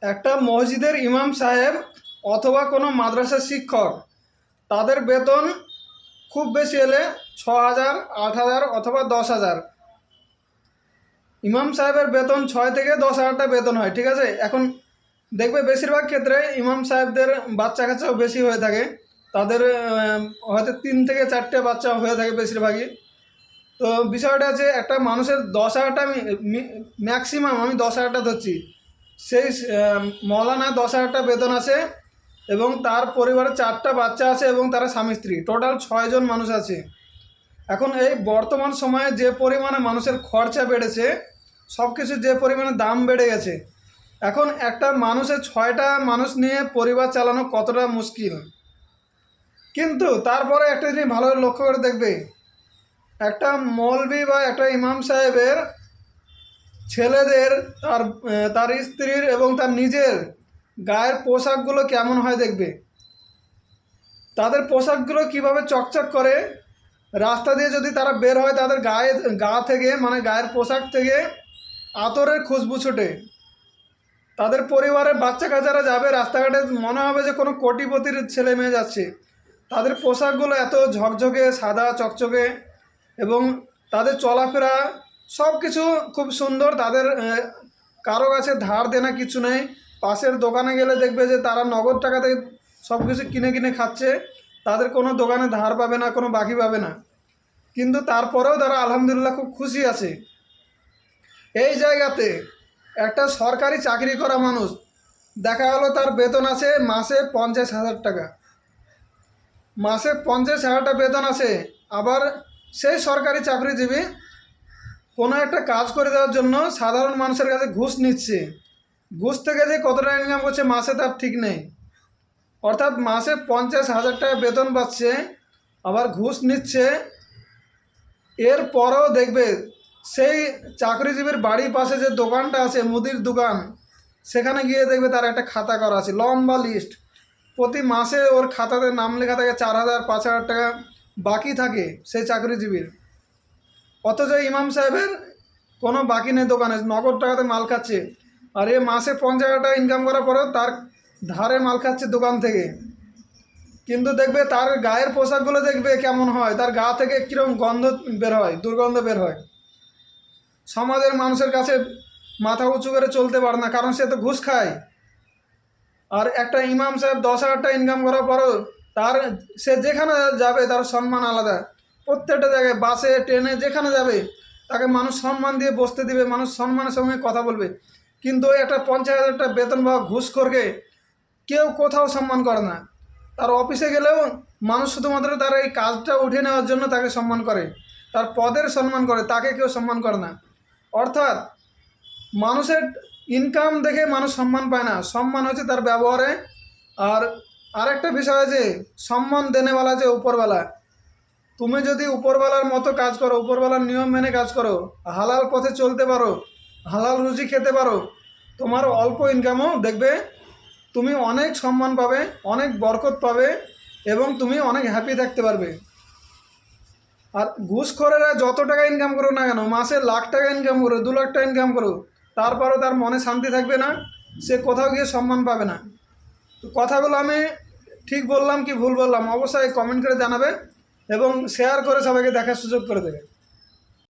একটা মসজিদের ইমাম সাহেব অথবা কোনো মাদ্রাসার শিক্ষক, তাদের বেতন খুব বেশি হলে 6,000, 8,000 অথবা 10,000। ইমাম সাহেবের বেতন 6 থেকে 10 হাজার টাকা বেতন হয়, ঠিক আছে। এখন দেখবে বেশিরভাগ ক্ষেত্রে ইমাম সাহেবদের বাচ্চা কাচ্চাও বেশি হয়ে থাকে, তাদের হয়তো 3 থেকে 4টে বাচ্চা হয়ে থাকে বেশিরভাগই। তো বিষয়টা আছে, একটা মানুষের 10,000 টাকা, ম্যাক্সিমাম আমি 10,000 টাকা ধরছি, সেই মৌলানা 10,000 টাকা বেতন আছে এবং তার পরিবারে 4টা বাচ্চা আছে এবং তারা স্বামী স্ত্রী, টোটাল 6জন মানুষ আছে। এখন এই বর্তমান সময়ে যে পরিমাণে মানুষের খরচা বেড়েছে, সব কিছু যে পরিমাণে দাম বেড়ে গেছে, এখন একটা মানুষের 6টা মানুষ নিয়ে পরিবার চালানো কতটা মুশকিল। কিন্তু তারপরে একটা জিনিস ভালো লক্ষ্য করে দেখবে, একটা মৌলবি বা একটা ইমাম সাহেবের ছেলেদের তার তার স্ত্রীর এবং তার নিজের গায়ের পোশাকগুলো কেমন হয় দেখবে। তাদের পোশাকগুলো কিভাবে চকচক করে, রাস্তা দিয়ে যদি তারা বের হয় তাদের গা থেকে, মানে গায়ের পোশাক থেকে আতরের খুশবু ছোটে। তাদের পরিবারের বাচ্চা কাচ্চারা যাবে রাস্তাঘাটে, মনে হবে যে কোনো কোটিপতির ছেলে মেয়ে যাচ্ছে। তাদের পোশাকগুলো এত ঝকঝকে সাদা চকচকে এবং তাদের চলাফেরা সব কিছু খুব সুন্দর। তাদের কারো কাছে ধার দেনা কিছু নেই। পাশের দোকানে গেলে দেখবে যে তারা নগদ টাকাতে সব কিছু কিনে কিনে খাচ্ছে, তাদের কোনো দোকানে ধার পাবে না, কোনো বাকি পাবে না। কিন্তু তারপরেও তারা আলহামদুলিল্লাহ খুব খুশি আছে। এই জায়গাতে একটা সরকারি চাকরি করা মানুষ, দেখা গেলো তার বেতন আছে মাসে 50,000 টাকা, মাসে 50,000 টাকা বেতন আছে। আবার সেই সরকারি চাকরিজীবী কোনো একটা কাজ করে দেওয়ার জন্য সাধারণ মানুষের কাছে ঘুষ নিচ্ছে। ঘুষ থেকে যে কত টাকা ইনকাম করছে মাসে তার ঠিক নেই। অর্থাৎ মাসে 50,000 টাকা বেতন পাচ্ছে, আবার ঘুষ নিচ্ছে। এরপরও দেখবে সেই চাকরিজীবীর বাড়ির পাশে যে দোকানটা আছে, মুদির দোকান, সেখানে গিয়ে দেখবে তার একটা খাতা করা আছে, লম্বা লিস্ট। প্রতি মাসে ওর খাতাতে নাম লেখা থাকে 4,000, 5,000 টাকা বাকি থাকে সেই চাকরিজীবীর। অথচ ইমাম সাহেবের কোনো বাকি নেই, দোকানে নগদ টাকাতে মাল খাচ্ছে। আর এ মাসে 50,000 টাকা ইনকাম করার পরেও তার ধারে মাল খাচ্ছে দোকান থেকে। কিন্তু দেখবে তার গায়ের পোশাকগুলো দেখবে কেমন হয়, তার গা থেকে কীরকম গন্ধ বের হয়, দুর্গন্ধ বের হয়। সমাজের মানুষের কাছে মাথা উঁচু করে চলতে পারে না, কারণ সে তো ঘুষ খায়। আর একটা ইমাম সাহেব 10,000 টাকা ইনকাম করার পরও তার, সে যেখানে যাবে তার সম্মান আলাদা। প্রত্যেকটা জায়গায়, বাসে ট্রেনে যেখানে যাবে তাকে মানুষ সম্মান দিয়ে বসতে দিবে, মানুষ সম্মানের সঙ্গে কথা বলবে। কিন্তু ওই একটা 50,000 টাকা বেতন বা ঘুষখোরকে কেউ কোথাও সম্মান করে না। তার অফিসে গেলেও মানুষ শুধুমাত্র তার এই কাজটা উঠে নেওয়ার জন্য তাকে সম্মান করে, তার পদের সম্মান করে, তাকে কেউ সম্মান করে না। অর্থাৎ মানুষের ইনকাম দেখে মানুষ সম্মান পায় না, সম্মান হচ্ছে তার ব্যবহারে। আর আরেকটা বিষয় আছে, সম্মান দেনেওয়ালা যে উপরওয়ালা। তুমি যদি উপরওয়ালার মতো কাজ করো, উপরওয়ালার নিয়ম মেনে কাজ করো, হালাল পথে চলতে পারো, হালাল রুজি খেতে পারো, তোমার অল্প ইনকামও দেখবে তুমি অনেক সম্মান পাবে, অনেক বরকত পাবে এবং তুমি অনেক হ্যাপি থাকতে পারবে। আর ঘুষখোরেরা যত টাকা ইনকাম করো না কেন, মাসে লাখ টাকা ইনকাম করো, 2 লাখ টাকা ইনকাম করো, তারপরও তার মনে শান্তি থাকবে না, সে কোথাও গিয়ে সম্মান পাবে না। তো কথাগুলো আমি ঠিক বললাম কি ভুল বললাম অবশ্যই কমেন্ট করে জানাবে এবং শেয়ার করে সবাইকে দেখার সুযোগ করে দেবে।